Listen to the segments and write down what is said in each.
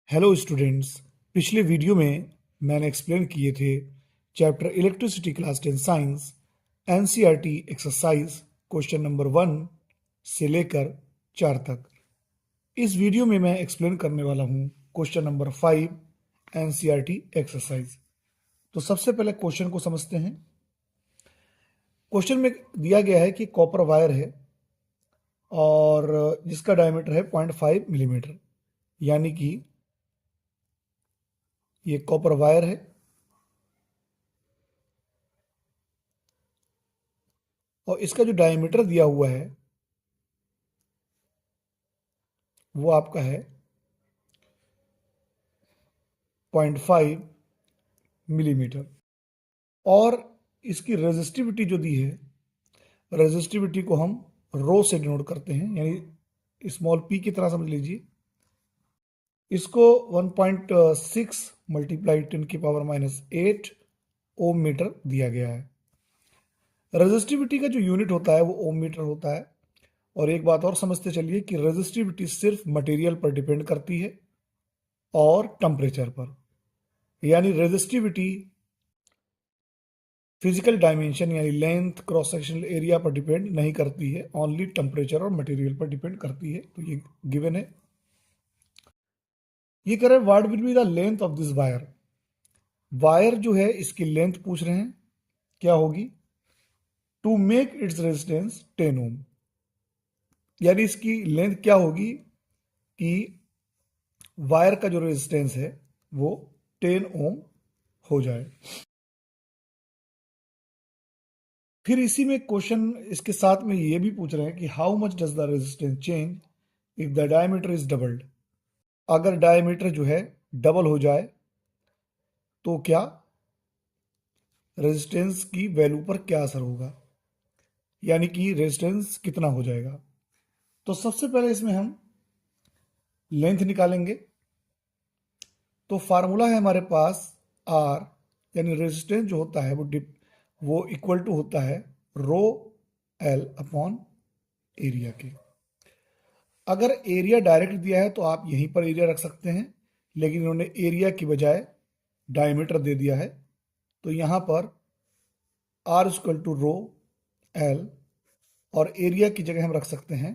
Hello students. पिछले video में मैंने एक्सप्लेन किए थे chapter electricity class 10 science NCERT exercise question number 1 से लेकर 4 तक। इस वीडियो में मैं एक्सप्लेन करने वाला हूँ क्वेश्चन नंबर 5 एनसीईआरटी एक्सरसाइज। तो सबसे पहले क्वेश्चन को समझते हैं। क्वेश्चन में दिया गया है कि कॉपर वायर है और जिसका डायमीटर है 0.5 मिलीमीटर, यानी कि ये कॉपर वायर है और इसका जो डायमीटर दिया हुआ है वो आपका है 0.5 मिलीमीटर। और इसकी रेजिस्टिविटी जो दी है, रेजिस्टिविटी को हम रो से डिनोट करते हैं, यानी स्मॉल पी की तरह समझ लीजिए। इसको 1.6 मल्टीप्लाई 10⁻⁸ ओम मीटर दिया गया है। रेजिस्टिविटी का जो यूनिट होता है वो ओम मीटर होता है। और एक बात और समझते चलिए कि रेजिस्टिविटी सिर्फ मटेरियल पर डिपेंड करती है और टेम्परेचर पर, यानी रेजिस्टिविटी फिजिकल डायमेंशन यानी लेंथ, क्रॉस सेक्शनल एरिया पर डिपेंड नहीं करती है, ओनली टेम्परेचर और मटेरियल पर डिपेंड करती है। तो ये गिवन है। ये कह रहे हैं what will be the length of this wire. Wire जो है इसकी लेंथ पूछ रहे हैं, क्या होगी? टू मेक इट्स रेजिस्टेंस 10 ओम, यानी इसकी लेंथ क्या होगी कि वायर का जो रेजिस्टेंस है वो 10 ओम हो जाए। फिर इसी में क्वेश्चन इसके साथ में ये भी पूछ रहे हैं कि how much does the resistance change if the diameter is doubled. अगर डायमीटर जो है डबल हो जाए तो क्या रेजिस्टेंस की वैल्यू पर क्या असर होगा, यानी कि रेजिस्टेंस कितना हो जाएगा। तो सबसे पहले इसमें हम लेंथ निकालेंगे। तो फार्मूला है हमारे पास आर, यानी रेजिस्टेंस जो होता है वो इक्वल टू होता है रो एल अपॉन एरिया के। अगर एरिया डायरेक्ट दिया है तो आप यहीं पर एरिया रख सकते हैं, लेकिन इन्होंने एरिया की बजाय डायमीटर दे दिया है, तो यहाँ पर R equal to rho L और एरिया की जगह हम रख सकते हैं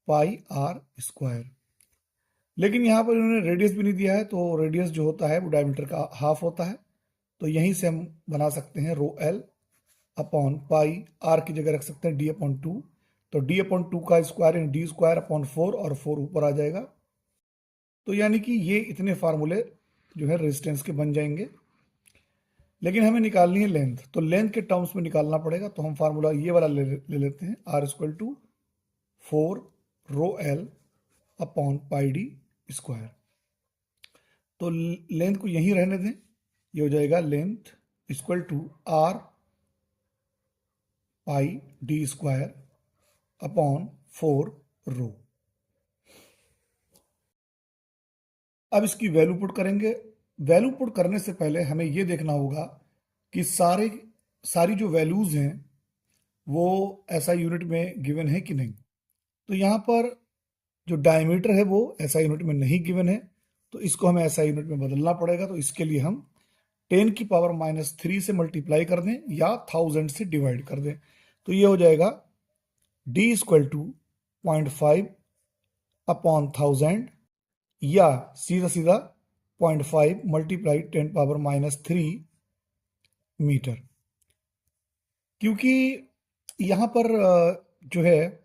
पाई आर स्क्वायर। लेकिन यहाँ पर इन्होंने रेडियस भी नहीं दिया है, तो रेडियस जो होता है वो डायमीटर का हाफ होता है, तो यहीं से हम बना सकते हैं rho L upon pi R की जगह रख सकते हैं डी अपॉन टू। तो डी अपॉन टू का स्क्वायर यानी डी स्क्वायर अपॉन 4 और 4 ऊपर आ जाएगा। तो यानी कि ये इतने फार्मूले जो है रेजिस्टेंस के बन जाएंगे। लेकिन हमें निकालनी है लेंथ, तो लेंथ के टर्म्स में निकालना पड़ेगा। तो हम फार्मूला ये वाला ले लेते हैं, R equal to 4 rho L upon pi D square. तो लेंथ को यहीं रहने दें, ये हो जाएगा length equal to R pi D square upon 4 rho. अब इसकी वैल्यू पुट करेंगे। वैल्यू पुट करने से पहले हमें यह देखना होगा कि सारी जो वैल्यूज हैं वो ऐसा यूनिट में गिवन है कि नहीं। तो यहाँ पर जो डायमीटर है वो ऐसा यूनिट में नहीं गिवन है, तो इसको हमें ऐसा यूनिट में बदलना पड़ेगा। तो इसके लिए हम 10⁻³ से मल्टीप्लाई कर दें या 1000 से डिवाइड कर दें। तो ये हो जाएगा d इक्वल टू 0.5 अपॉन 1000 या सीधा सीधा 0.5 मल्टीप्लाई 10⁻³ मीटर। क्योंकि यहाँ पर जो है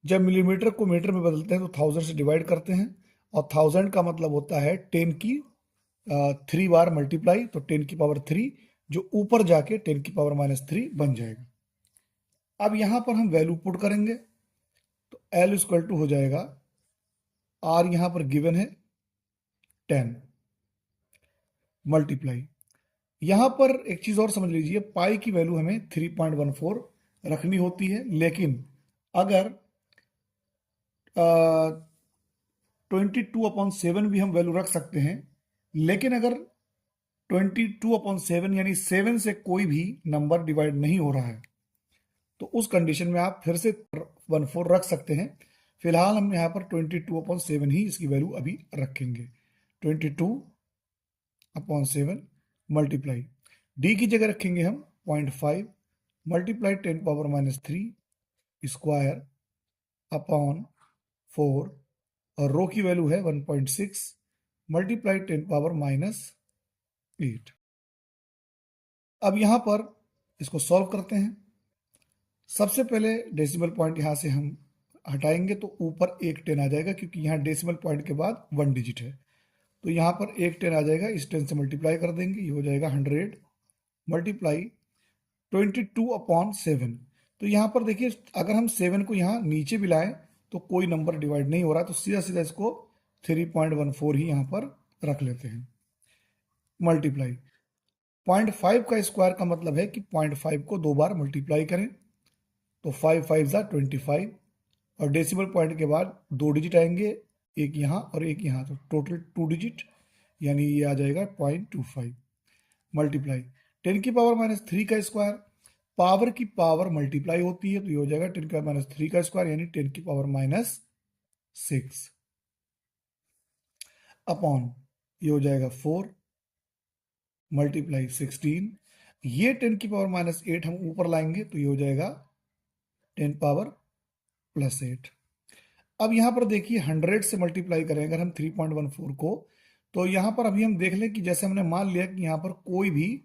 जब मिलीमीटर को मीटर में बदलते हैं तो 1000 से डिवाइड करते हैं, और 1000 का मतलब होता है 10⁻³ बार मल्टीप्लाई, तो 10⁻³ जो ऊपर जाके 10⁻³ बन जाएगा। अब यहाँ पर हम वैल्यू पुट करेंगे, तो L इक्वल टू हो जाएगा, R यहाँ पर गिवन है 10 मल्टीप्लाई। यहाँ पर एक चीज़ और समझ लीजिए, पाई की वैल्यू हमें 3.14 रखनी होती है, लेकिन अगर 22/7 भी हम वैल्यू रख सकते हैं। लेकिन अगर 22/7 यानी 7 से कोई भी नंबर डिवाइड नहीं हो रहा है, तो उस कंडीशन में आप फिर से 14 रख सकते हैं। फिलहाल हम यहाँ पर 22/7 ही इसकी वैल्यू अभी रखेंगे। 22/7 मल्टीप्लाई डी की जगह रखेंगे हम 0.5 मल्टीप्लाई 10⁻³ स्क्वायर अपॉन 4 और रो की वैल्यू है 1.6 मल्टीप्लाई 10⁻8। अब यहां पर इसको सॉल्व करते हैं। सबसे पहले डेसिमल पॉइंट यहां से हम हटाएंगे तो ऊपर एक 10 आ जाएगा, क्योंकि यहाँ डेसिमल पॉइंट के बाद 1 डिजिट है, तो यहाँ पर एक 10 आ जाएगा। इस 10 से मल्टीप्लाई कर देंगे, ये हो जाएगा 100 मल्टीप्लाई 22/7। तो यहाँ पर देखिए, अगर हम 7 को यहाँ नीचे भी लाएं तो कोई नंबर डिवाइड नहीं हो रहा, तो सीधा सीधा इसको 3.14 ही यहाँ पर रख लेते हैं। मल्टीप्लाई 0.5 का स्क्वायर का मतलब है कि 0.5 को 2 बार मल्टीप्लाई करें, तो 5 5 ज़ा 25 और डेसिमल पॉइंट के बाद 2 डिजिट आएंगे, एक यहाँ और एक यहाँ, तो टोटल 2 डिजिट, यानी ये आ जाएगा 0.25 मल्टीप्लाई 10⁻³ का स्क्वायर, पावर की पावर मल्टीप्लाई होती है, तो ये हो जाएगा 10⁻³ का स्क्वायर यानी 10⁻6 अपॉन ये हो जाएगा 4 मल्टीप्लाई 16। ये 10⁻8 हम ऊपर लाएंगे तो ये हो जाएगा 10⁻+8। अब यहां पर देखिए 100 से मल्टीप्लाई करें अगर हम 3.14 को, तो यहां पर अभी हम देख लें कि जैसे हमने मान लिया कि यहां पर कोई भी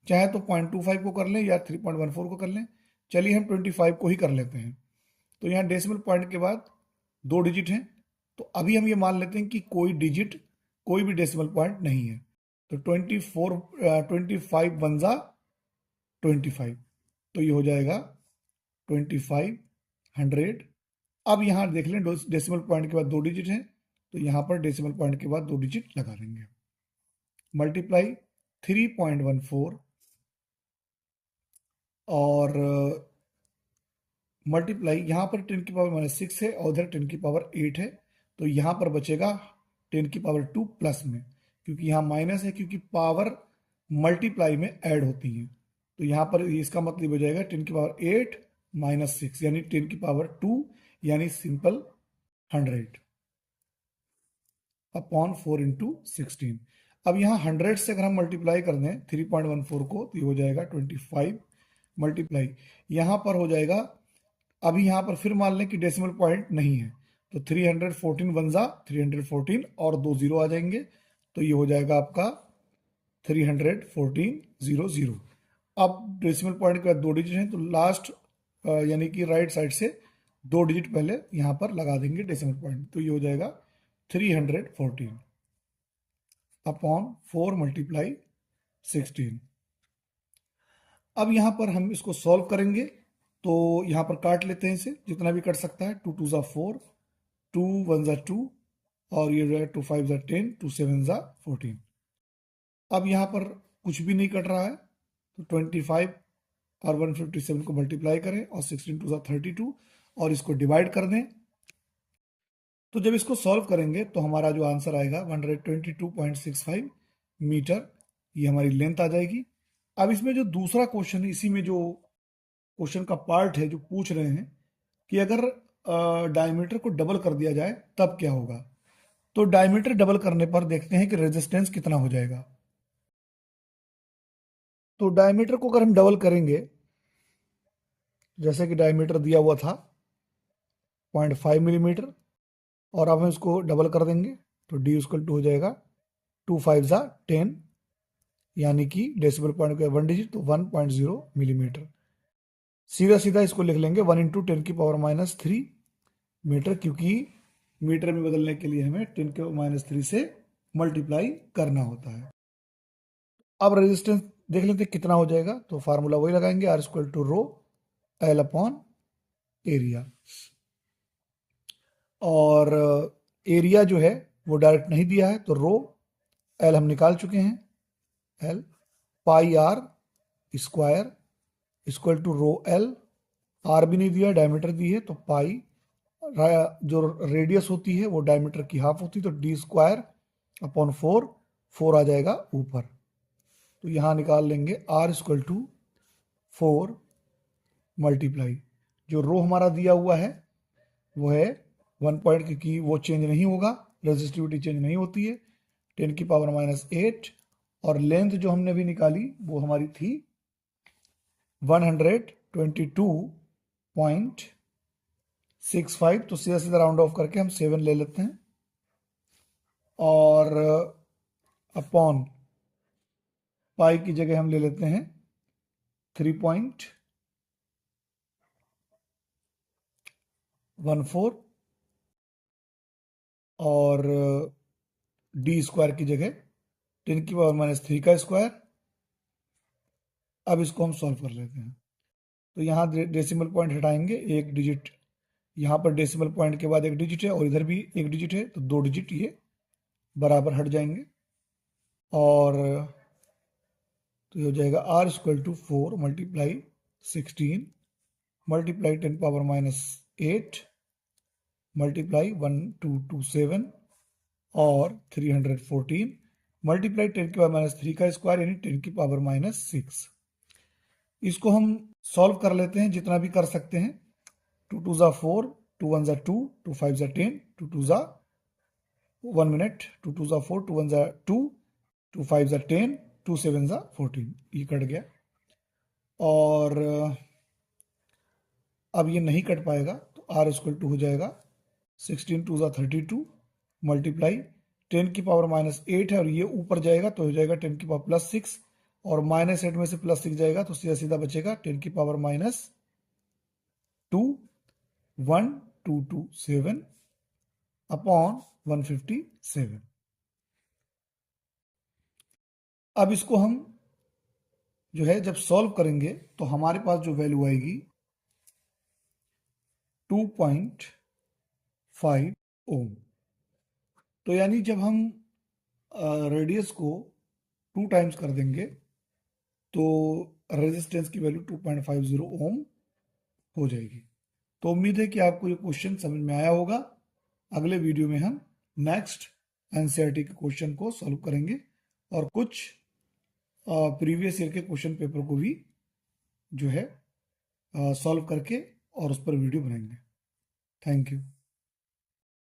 चाहे तो 0.25 को कर लें या 3.14 को कर लें। चलिए हम 25 को ही कर लेते हैं। तो यहाँ डेसिमल पॉइंट के बाद 2 डिजिट हैं, तो अभी हम ये मान लेते हैं कि कोई डिजिट, कोई भी डेसिमल पॉइंट नहीं है, तो 25 1 ज़ा 25, तो ये हो जाएगा 25 100। अब यहाँ देख लें डेसिमल पॉइंट के बाद 2 डिजिट हैं, तो यहाँ पर डेसिमल पॉइंट के बाद 2 डिजिट लगा देंगे। मल्टीप्लाई 3.14 और मल्टीप्लाई यहाँ पर 10⁻6 है और उधर 10⁸ है, तो यहाँ पर बचेगा 10⁻2 प्लस में, क्योंकि यहाँ माइनस है, क्योंकि पावर मल्टीप्लाई में ऐड होती है, तो यहाँ पर इसका मतलब हो जाएगा 10⁸ - 6 यानी 10⁻2 यानी सिंपल 100 अपॉन 4 × 16। अब यहाँ 100 से अगर हम मल्टीप्लाई कर दें 3.14 को, तो ये हो जाएगा 25 मल्टीप्लाई यहाँ पर हो जाएगा। अभी यहाँ पर फिर मान लें कि डेसिमल पॉइंट नहीं है, तो 314 1 ज़ा 314 और 2 0 आ जाएंगे, तो ये हो जाएगा आपका 314 0 0। अब डेसिमल पॉइंट के बाद 2 डिजिट हैं, तो लास्ट यानी कि राइट साइड से 2 डिजिट पहले यहाँ पर लगा देंगे डेसिमल पॉइंट, तो ये हो जाएगा 314 अपॉन 4 मल्टीप्लाई 16। अब यहाँ पर हम इसको सॉल्व करेंगे, तो यहाँ पर काट लेते हैं इसे, जितना भी कट सकता है। 2 2 ज़ा 4, 2 1 ज़ा 2 और ये 2 5 ज़ा 10, 2 7 ज़ा 14। अब यहाँ पर कुछ भी नहीं कट रहा है, तो 25 और 157 को मल्टीप्लाई करें और 16 2 ज़ा 32 और इसको डिवाइड कर दें। तो जब इसको सॉल्व करेंगे तो हमारा जो आंसर आएगा 122.65 मीटर, ये हमारी लेंथ आ जाएगी। अब इसमें जो दूसरा क्वेश्चन है, इसी में जो क्वेश्चन का पार्ट है जो पूछ रहे हैं कि अगर डायमीटर को डबल कर दिया जाए तब क्या होगा। तो डायमीटर डबल करने पर देखते हैं कि रेजिस्टेंस कितना हो जाएगा। तो डायमीटर को अगर हम डबल करेंगे, जैसे कि डायमीटर दिया हुआ था 0.5 मिलीमीटर, और अब हम इसको डबल कर देंगे तो d = हो जाएगा 2 5 ज़ा 10 यानी कि डेसिमल पॉइंट का 1 डिजिट, तो 1.0 मिलीमीटर। सीधा सीधा इसको लिख लेंगे 1 × 10⁻³ मीटर, क्योंकि मीटर में बदलने के लिए हमें 10⁻³ से मल्टीप्लाई करना होता है। अब रेजिस्टेंस देख लेते हैं कितना हो जाएगा, तो फार्मूला वही लगाएंगे, R = L अपॉन एरिया। और एरिया जो है वो डायरेक्ट नहीं दिया है, तो L हम निकाल चुके हैं, L पाई R स्क्वायर = L, R भी नहीं दिया, डायमीटर दी है, तो पाई जो रेडियस होती है वो डायमीटर की हाफ होती है, तो d² अपॉन 4 आ जाएगा ऊपर, तो यहाँ निकाल लेंगे R = 4 मल्टीप्लाई जो हमारा दिया हुआ है वो है 1 पॉइंट, क्योंकि वो चेंज नहीं होगा, रेजिस्टिविटी चेंज नहीं होती है, 10⁻⁸ और लेंथ जो हमने भी निकाली वो हमारी थी 122.65। तो सीधा सीधा राउंड ऑफ करके हम 7 ले लेते हैं और अपॉन पाई की जगह हम ले लेते हैं 3.14 और डी स्क्वायर की जगह 10⁻³ का स्क्वायर। अब इसको हम सॉल्व कर लेते हैं। तो यहाँ डेसिमल पॉइंट हटाएंगे, एक डिजिट यहाँ पर डेसिमल पॉइंट के बाद एक डिजिट है और इधर भी एक डिजिट है, तो 2 डिजिट ये बराबर हट जाएंगे और तो ये हो जाएगा r = 4 × 16 × 10⁻⁸ मल्टीप्लाई 1227 और 314 मल्टीप्लाई 10⁻³ का स्क्वायर यानी 10⁻⁻6। इसको हम सॉल्व कर लेते हैं जितना भी कर सकते हैं। 2 2 ज़ा 4, 2 1 ज़ा 2, 2 5 ज़ा 10, 2 2 ज़ा 1 मिनट, 2 2 ज़ा 4, 2 1 ज़ा 2, 2 5 ज़ा 10, 2 7 ज़ा 14, ये कट गया। और अब ये नहीं कट पाएगा, तो r = हो जाएगा 16 2 ज़ा 32 मल्टीप्लाई 10⁻⁻8 है और ये ऊपर जाएगा तो हो जाएगा 10⁻+6 और -8 में से +6 जाएगा तो सीधा सीधा बचेगा 10⁻⁻2 1227 अपॉन 157। अब इसको हम जो है जब सॉल्व करेंगे तो हमारे पास जो वैल्यू आएगी 2.5 ओम। तो यानी जब हम रेडियस को 2 टाइम्स कर देंगे तो रेजिस्टेंस की वैल्यू 2.50 ओम हो जाएगी। तो उम्मीद है कि आपको ये क्वेश्चन समझ में आया होगा। अगले वीडियो में हम नेक्स्ट एनसीईआरटी के क्वेश्चन को सॉल्व करेंगे और कुछ प्रीवियस ईयर के क्वेश्चन पेपर को भी जो है सॉल्व करके और उस पर वीडियो बनाएंगे। Thank you.